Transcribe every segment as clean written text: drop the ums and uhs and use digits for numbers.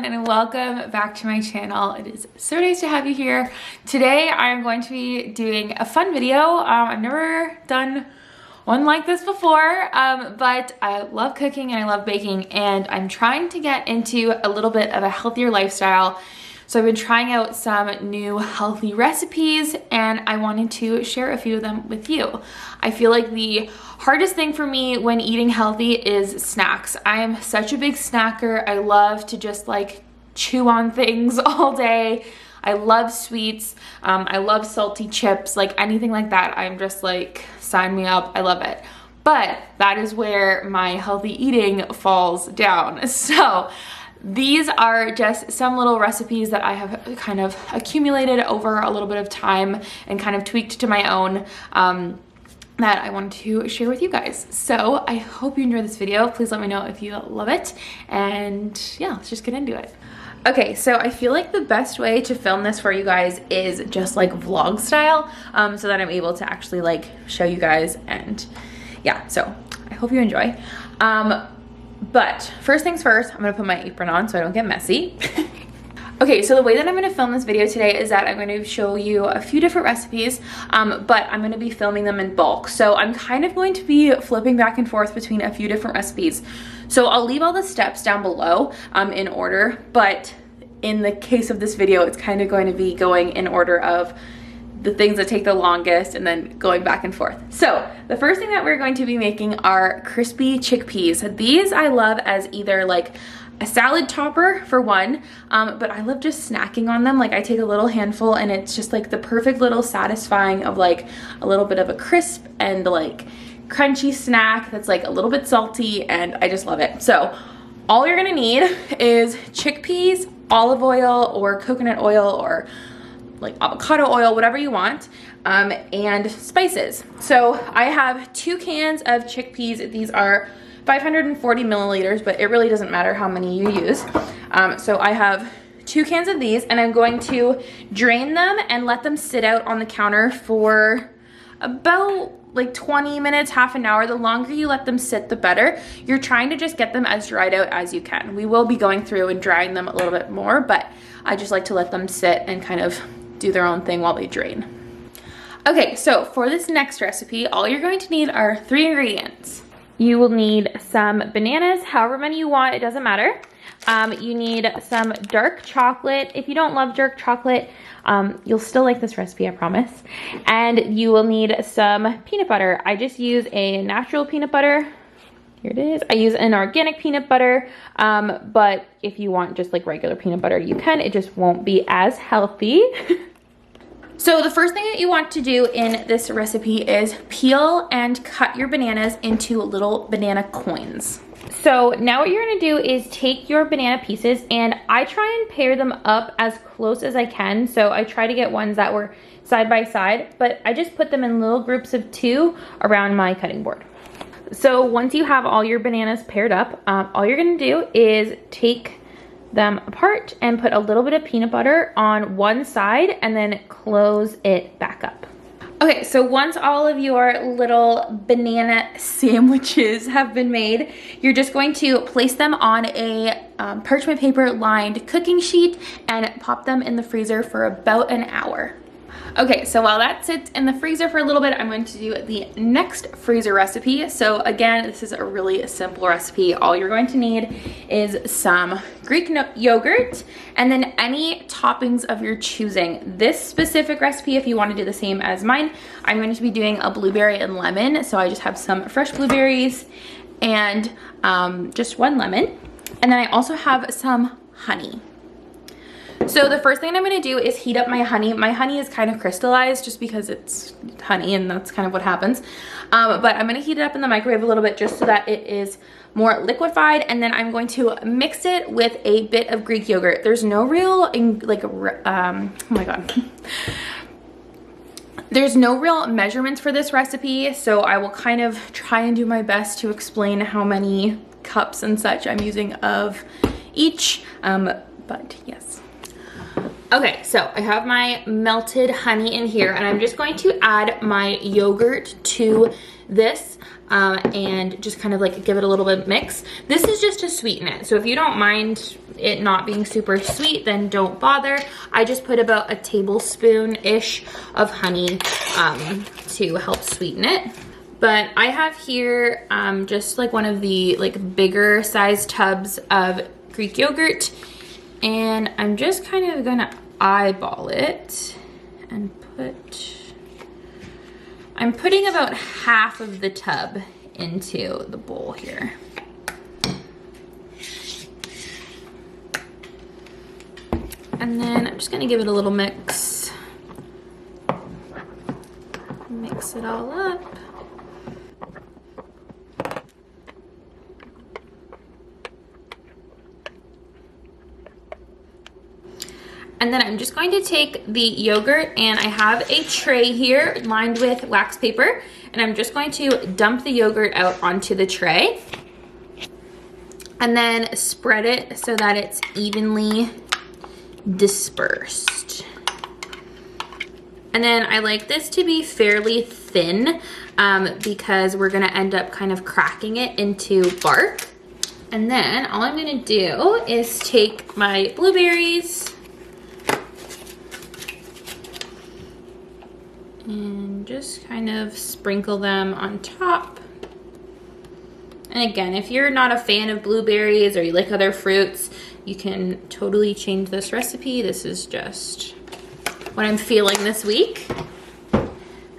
and welcome back to my channel. It is so nice to have you here. Today I'm going to be doing a fun video. I've never done one like this before, but I love cooking and I love baking, and I'm trying to get into a little bit of a healthier lifestyle. So I've been trying out some new healthy recipes and I wanted to share a few of them with you. I feel like the hardest thing for me when eating healthy is snacks. I am such a big snacker. I love to just like chew on things all day. I love sweets. I love salty chips, like anything like that. I'm just like, sign me up. I love it. But that is where my healthy eating falls down. So these are just some little recipes that I have kind of accumulated over a little bit of time and kind of tweaked to my own that I wanted to share with you guys. So I hope you enjoy this video. Please let me know if you love it. And yeah, let's just get into it. Okay, so I feel like the best way to film this for you guys is just like vlog style, so that I'm able to actually like show you guys, and yeah, so I hope you enjoy. But first things first, I'm gonna put my apron on so I don't get messy. Okay, so the way that I'm gonna film this video today is that I'm gonna show you a few different recipes, but I'm gonna be filming them in bulk. So I'm kind of going to be flipping back and forth between a few different recipes. So I'll leave all the steps down below in order, but in the case of this video, it's kind of going to be going in order of the things that take the longest and then going back and forth. So the first thing that we're going to be making are crispy chickpeas. These I love as either like a salad topper for one, but I love just snacking on them. Like I take a little handful and it's just like the perfect little satisfying of like a little bit of a crisp and like crunchy snack that's like a little bit salty, and I just love it. So all you're gonna need is chickpeas, olive oil or coconut oil or like avocado oil, whatever you want, and spices. So I have 2 cans of chickpeas. These are 540 milliliters, but it really doesn't matter how many you use. So I have 2 cans of these, and I'm going to drain them and let them sit out on the counter for about like 20 minutes, half an hour. The longer you let them sit, the better. You're trying to just get them as dried out as you can. We will be going through and drying them a little bit more, but I just like to let them sit and kind of do their own thing while they drain. Okay, so for this next recipe, all you're going to need are 3 ingredients. You will need some bananas, however many you want, it doesn't matter. You need some dark chocolate. If you don't love dark chocolate, you'll still like this recipe, I promise. And you will need some peanut butter. I just use a natural peanut butter. Here it is. I use an organic peanut butter, but if you want just like regular peanut butter, you can. It just won't be as healthy. So the first thing that you want to do in this recipe is peel and cut your bananas into little banana coins. So now what you're gonna do is take your banana pieces, and I try and pair them up as close as I can. So I try to get ones that were side by side, but I just put them in little groups of 2 around my cutting board. So once you have all your bananas paired up, all you're gonna do is take them apart and put a little bit of peanut butter on one side and then close it back up. Okay, so once all of your little banana sandwiches have been made, you're just going to place them on a parchment paper lined cooking sheet and pop them in the freezer for about an hour. Okay, so while that sits in the freezer for a little bit, I'm going to do the next freezer recipe. So again, this is a really simple recipe. All you're going to need is some Greek yogurt and then any toppings of your choosing. This specific recipe, if you want to do the same as mine, I'm going to be doing a blueberry and lemon. So I just have some fresh blueberries and just 1 lemon. And then I also have some honey. So the first thing I'm gonna do is heat up my honey. My honey is kind of crystallized just because it's honey and that's kind of what happens. But I'm gonna heat it up in the microwave a little bit just so that it is more liquefied, and then I'm going to mix it with a bit of Greek yogurt. There's no real, oh my God. There's no real measurements for this recipe, so I will kind of try and do my best to explain how many cups and such I'm using of each, but yes. Okay, so I have my melted honey in here, and I'm just going to add my yogurt to this and just kind of like give it a little bit of mix. This is just to sweeten it, so if you don't mind it not being super sweet, then don't bother. I just put about a tablespoon-ish of honey to help sweeten it. But I have here just like one of the like bigger size tubs of Greek yogurt, and I'm just kind of gonna eyeball it and I'm putting about half of the tub into the bowl here. And then I'm just gonna give it a little mix. Mix it all up. And then I'm just going to take the yogurt, and I have a tray here lined with wax paper, and I'm just going to dump the yogurt out onto the tray and then spread it so that it's evenly dispersed. And then I like this to be fairly thin because we're gonna end up kind of cracking it into bark. And then all I'm gonna do is take my blueberries and just kind of sprinkle them on top. And again, if you're not a fan of blueberries or you like other fruits, you can totally change this recipe. This is just what I'm feeling this week.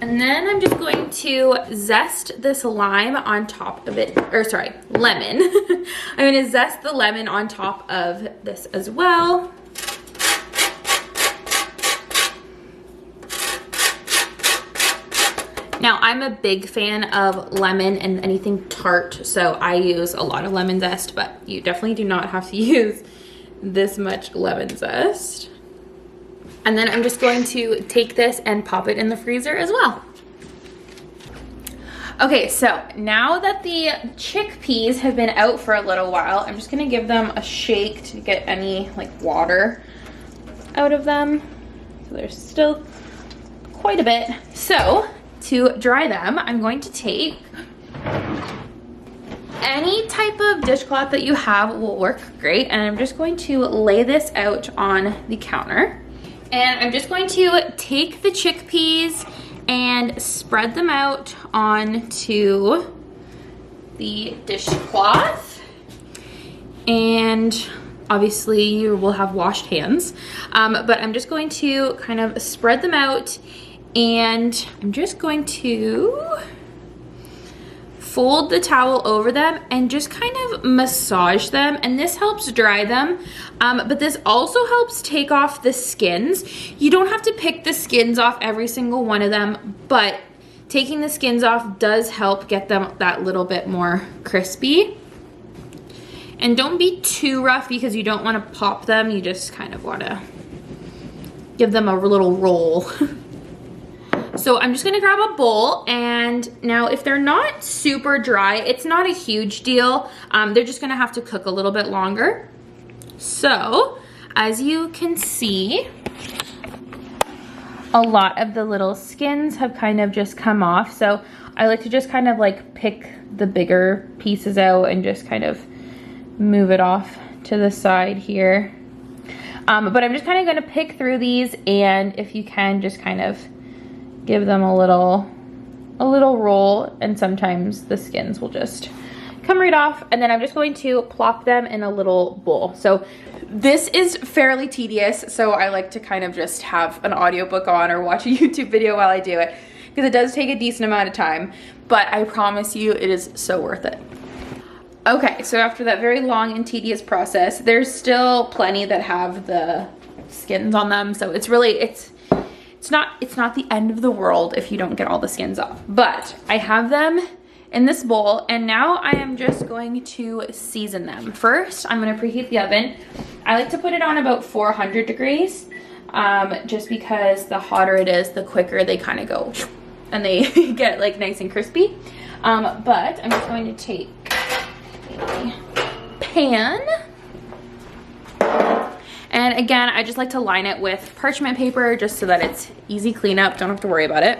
And then I'm just going to zest this lime on top of it, or sorry, lemon. I'm gonna zest the lemon on top of this as well. Now, I'm a big fan of lemon and anything tart, so I use a lot of lemon zest, but you definitely do not have to use this much lemon zest. And then I'm just going to take this and pop it in the freezer as well. Okay, so now that the chickpeas have been out for a little while, I'm just gonna give them a shake to get any like water out of them. So there's still quite a bit. So to dry them, I'm going to take any type of dishcloth that you have will work great, and I'm just going to lay this out on the counter. And I'm just going to take the chickpeas and spread them out onto the dishcloth. And obviously you will have washed hands, but I'm just going to kind of spread them out, and I'm just going to fold the towel over them and just kind of massage them, and this helps dry them, but this also helps take off the skins. You don't have to pick the skins off every single one of them, but taking the skins off does help get them that little bit more crispy. And don't be too rough because you don't want to pop them, you just kind of want to give them a little roll. So I'm just gonna grab a bowl, and now if they're not super dry, it's not a huge deal. They're just gonna have to cook a little bit longer. So as you can see, a lot of the little skins have kind of just come off. So I like to just kind of like pick the bigger pieces out and just kind of move it off to the side here. But I'm just kind of gonna pick through these, and if you can, just kind of give them a little roll, and sometimes the skins will just come right off. And then I'm just going to plop them in a little bowl. So this is fairly tedious, so I like to kind of just have an audiobook on or watch a YouTube video while I do it, because it does take a decent amount of time, but I promise you it is so worth it. Okay, so after that very long and tedious process, there's still plenty that have the skins on them, so it's really, it's not the end of the world if you don't get all the skins off. But I have them in this bowl, and now I am just going to season them. First, I'm gonna preheat the oven. I like to put it on about 400 degrees, just because the hotter it is, the quicker they kind of go and they get like nice and crispy. But I'm just going to take a pan, And again, I just like to line it with parchment paper just so that it's easy cleanup, don't have to worry about it.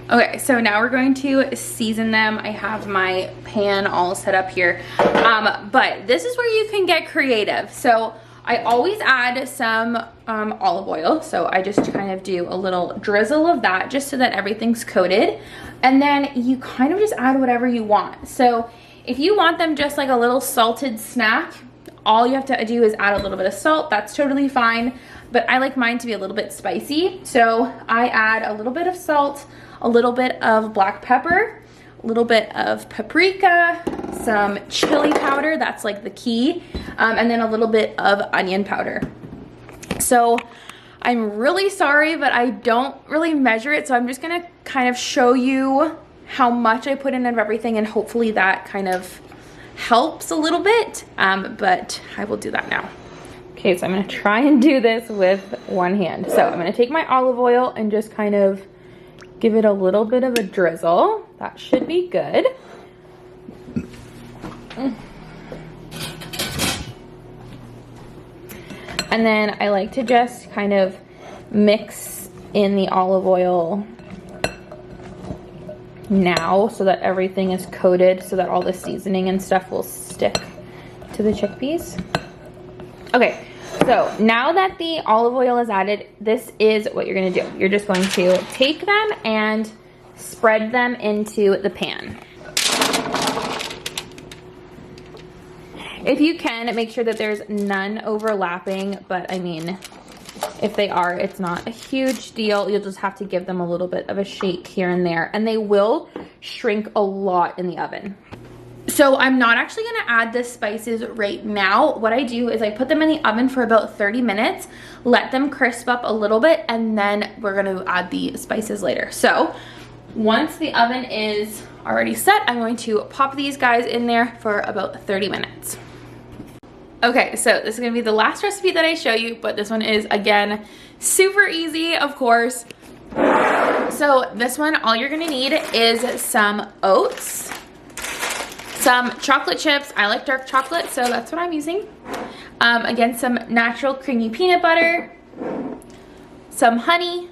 Okay, so now we're going to season them. I have my pan all set up here, but this is where you can get creative. So I always add some olive oil. So I just kind of do a little drizzle of that just so that everything's coated. And then you kind of just add whatever you want. So if you want them just like a little salted snack, all you have to do is add a little bit of salt. That's totally fine. But I like mine to be a little bit spicy. So I add a little bit of salt, a little bit of black pepper, a little bit of paprika, some chili powder, that's like the key, and then a little bit of onion powder. So I'm really sorry, but I don't really measure it, so I'm just gonna kind of show you how much I put in of everything, and hopefully that kind of helps a little bit, but I will do that now. Okay, so I'm gonna try and do this with one hand. So I'm gonna take my olive oil and just kind of give it a little bit of a drizzle. That should be good. And then I like to just kind of mix in the olive oil now so that everything is coated, so that all the seasoning and stuff will stick to the chickpeas. Okay, so now that the olive oil is added, this is what you're gonna do. You're just going to take them and spread them into the pan. If you can, make sure that there's none overlapping, but I mean, if they are, it's not a huge deal. You'll just have to give them a little bit of a shake here and there, and they will shrink a lot in the oven. So I'm not actually gonna add the spices right now. What I do is I put them in the oven for about 30 minutes, let them crisp up a little bit, and then we're gonna add the spices later. So once the oven is already set, I'm going to pop these guys in there for about 30 minutes. Okay, so this is gonna be the last recipe that I show you, but this one is, again, super easy, of course. So this one, all you're gonna need is some oats, some chocolate chips. I like dark chocolate, so that's what I'm using. Again, some natural creamy peanut butter, some honey,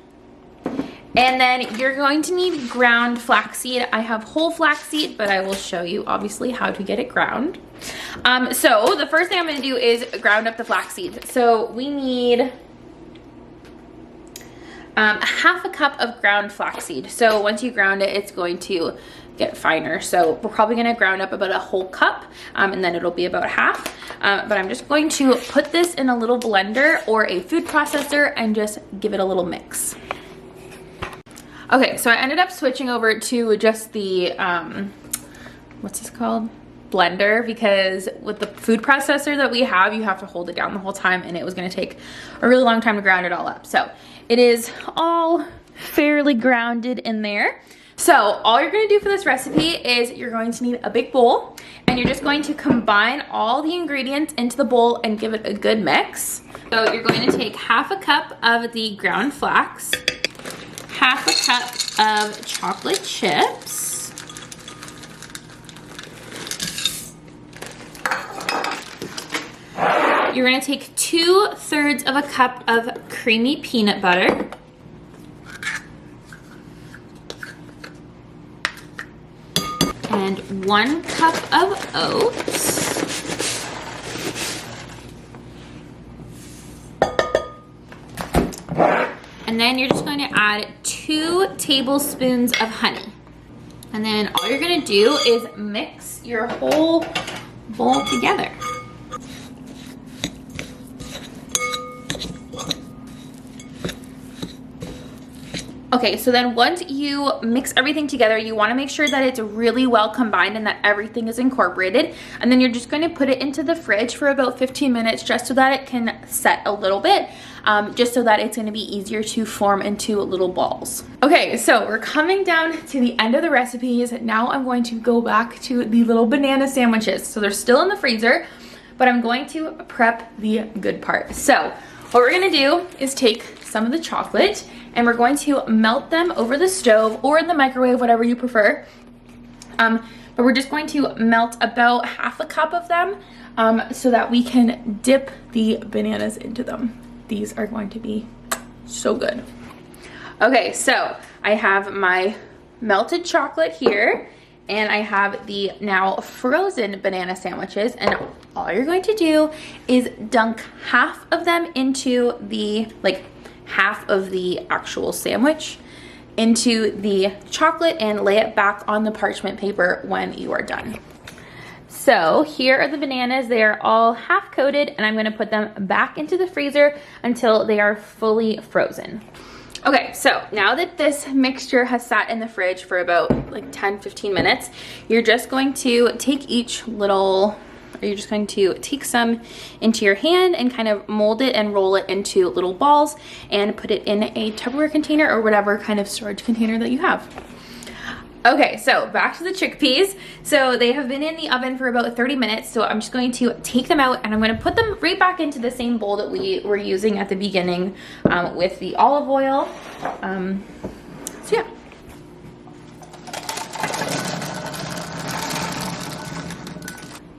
and then you're going to need ground flaxseed. I have whole flaxseed, but I will show you obviously how to get it ground. So the first thing I'm gonna do is ground up the flaxseed. So we need half a cup of ground flaxseed. So once you ground it, it's going to get finer. So we're probably gonna ground up about a whole cup, and then it'll be about half. But I'm just going to put this in a little blender or a food processor and just give it a little mix. Okay, so I ended up switching over to just the, what's this called? Blender, because with the food processor that we have, you have to hold it down the whole time, and it was gonna take a really long time to ground it all up. So it is all fairly grounded in there. So all you're gonna do for this recipe is you're going to need a big bowl, and you're just going to combine all the ingredients into the bowl and give it a good mix. So you're going to take half a cup of the ground flax, half a cup of chocolate chips, you're gonna take 2/3 of a cup of creamy peanut butter, and 1 cup of oats, and then you're just going to add 2 tablespoons of honey. And then all you're gonna do is mix your whole bowl together. Okay, so then once you mix everything together, you wanna make sure that it's really well combined and that everything is incorporated. And then you're just gonna put it into the fridge for about 15 minutes just so that it can set a little bit, just so that it's gonna be easier to form into little balls. Okay, so we're coming down to the end of the recipes. Now I'm going to go back to the little banana sandwiches. So they're still in the freezer, but I'm going to prep the good part. So what we're gonna do is take some of the chocolate and we're going to melt them over the stove or in the microwave, whatever you prefer. But we're just going to melt about half a cup of them so that we can dip the bananas into them. These are going to be so good. Okay, so I have my melted chocolate here, and I have the now frozen banana sandwiches, and all you're going to do is dunk half of them into the, like half of the actual sandwich into the chocolate and lay it back on the parchment paper when you are done. So here are the bananas. They are all half coated, and I'm gonna put them back into the freezer until they are fully frozen. Okay, so now that this mixture has sat in the fridge for about like 10-15 minutes, you're just going to take you're just going to take some into your hand and kind of mold it and roll it into little balls and put it in a Tupperware container or whatever kind of storage container that you have. Okay, so back to the chickpeas. So they have been in the oven for about 30 minutes. So I'm just going to take them out and I'm going to put them right back into the same bowl that we were using at the beginning with the olive oil. So yeah.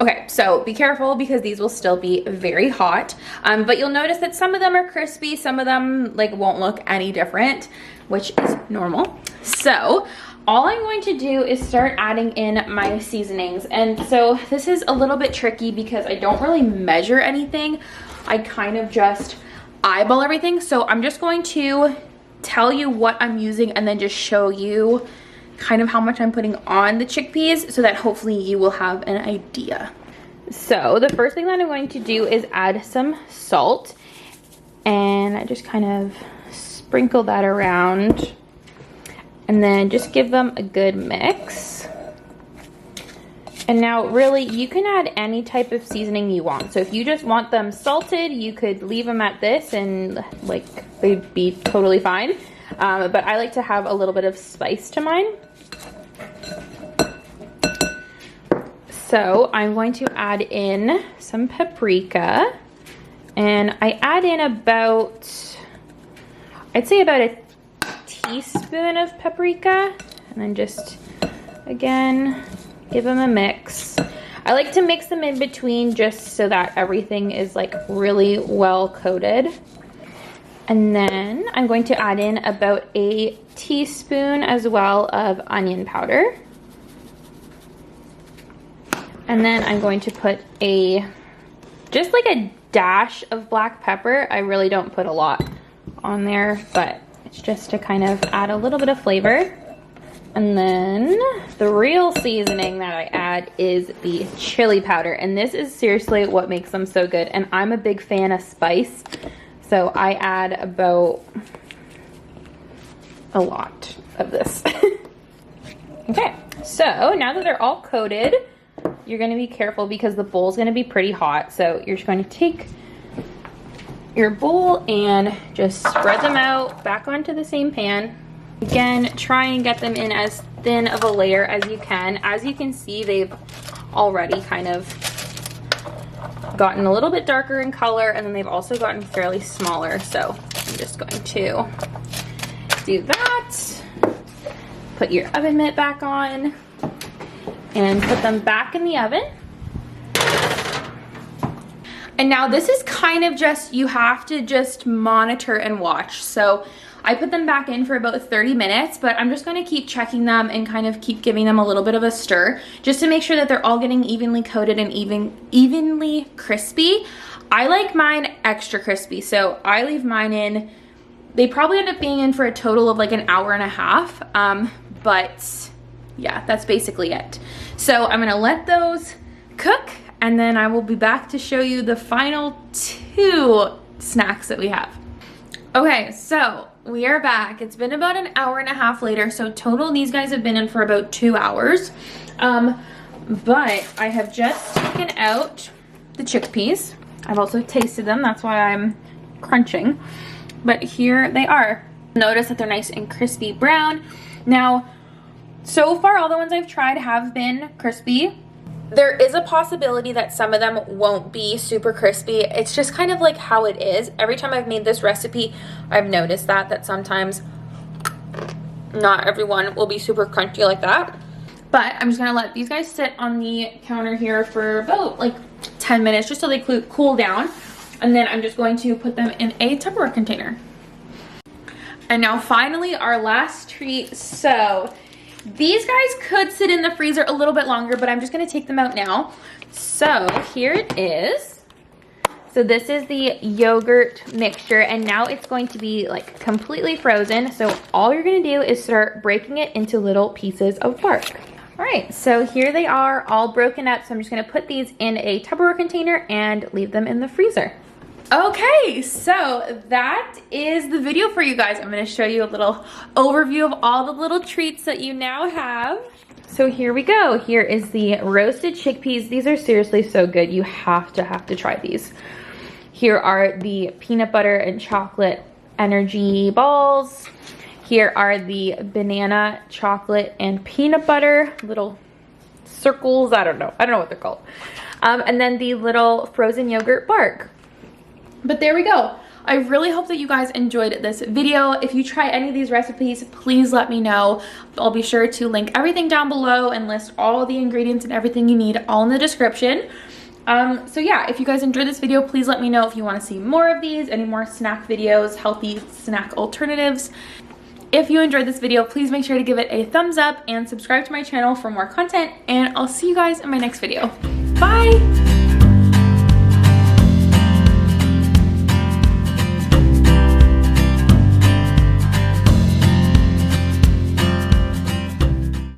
Okay, so be careful because these will still be very hot, but you'll notice that some of them are crispy, some of them like won't look any different, which is normal. So all I'm going to do is start adding in my seasonings. And so this is a little bit tricky because I don't really measure anything. I kind of just eyeball everything. So I'm just going to tell you what I'm using and then just show you kind of how much I'm putting on the chickpeas so that hopefully you will have an idea. So the first thing that I'm going to do is add some salt, and I just kind of sprinkle that around and then just give them a good mix. And now really you can add any type of seasoning you want. So if you just want them salted, you could leave them at this and like they'd be totally fine. But I like to have a little bit of spice to mine. So I'm going to add in some paprika, and I add in about, I'd say about a teaspoon of paprika, and then just again give them a mix. I like to mix them in between just so that everything is like really well coated. And then I'm going to add in about a teaspoon as well of onion powder. And then I'm going to put just like a dash of black pepper. I really don't put a lot on there, but it's just to kind of add a little bit of flavor. And then the real seasoning that I add is the chili powder. And this is seriously what makes them so good. And I'm a big fan of spice. So I add about a lot of this. Okay, so now that they're all coated, you're gonna be careful because the bowl's gonna be pretty hot. So you're just going to take your bowl and just spread them out back onto the same pan. Again, try and get them in as thin of a layer as you can. As you can see, they've already kind of gotten a little bit darker in color, and then they've also gotten fairly smaller. So I'm just going to do that. Put your oven mitt back on and put them back in the oven. And now this is kind of just, you have to just monitor and watch. So I put them back in for about 30 minutes, but I'm just gonna keep checking them and kind of keep giving them a little bit of a stir just to make sure that they're all getting evenly coated and evenly crispy. I like mine extra crispy, so I leave mine in. They probably end up being in for a total of like an hour and a half, but yeah, that's basically it. So I'm gonna let those cook, and then I will be back to show you the final 2 snacks that we have. Okay, so we are back. It's been about an hour and a half later, so total these guys have been in for about 2 hours. But I have just taken out the chickpeas. I've also tasted them, that's why I'm crunching. But here they are. Notice that they're nice and crispy brown. Now, so far all the ones I've tried have been crispy. There is a possibility that some of them won't be super crispy. It's just kind of like how it is. Every time I've made this recipe, I've noticed that sometimes not everyone will be super crunchy like that. But I'm just gonna let these guys sit on the counter here for about like 10 minutes just so they cool down. And then I'm just going to put them in a Tupperware container. And now finally our last treat. So these guys could sit in the freezer a little bit longer, but I'm just gonna take them out now. So here it is. So this is the yogurt mixture, and now it's going to be like completely frozen. So all you're gonna do is start breaking it into little pieces of bark. All right, so here they are all broken up. So I'm just gonna put these in a Tupperware container and leave them in the freezer. Okay, so that is the video for you guys. I'm gonna show you a little overview of all the little treats that you now have. So here we go. Here is the roasted chickpeas. These are seriously so good. You have to try these. Here are the peanut butter and chocolate energy balls. Here are the banana, chocolate, and peanut butter little circles. I don't know what they're called. And then the little frozen yogurt bark. But there we go. I really hope that you guys enjoyed this video. If you try any of these recipes, please let me know. I'll be sure to link everything down below and list all the ingredients and everything you need all in the description. So yeah, if you guys enjoyed this video, please let me know if you want to see more of these, any more snack videos, healthy snack alternatives. If you enjoyed this video, please make sure to give it a thumbs up and subscribe to my channel for more content, and I'll see you guys in my next video. Bye!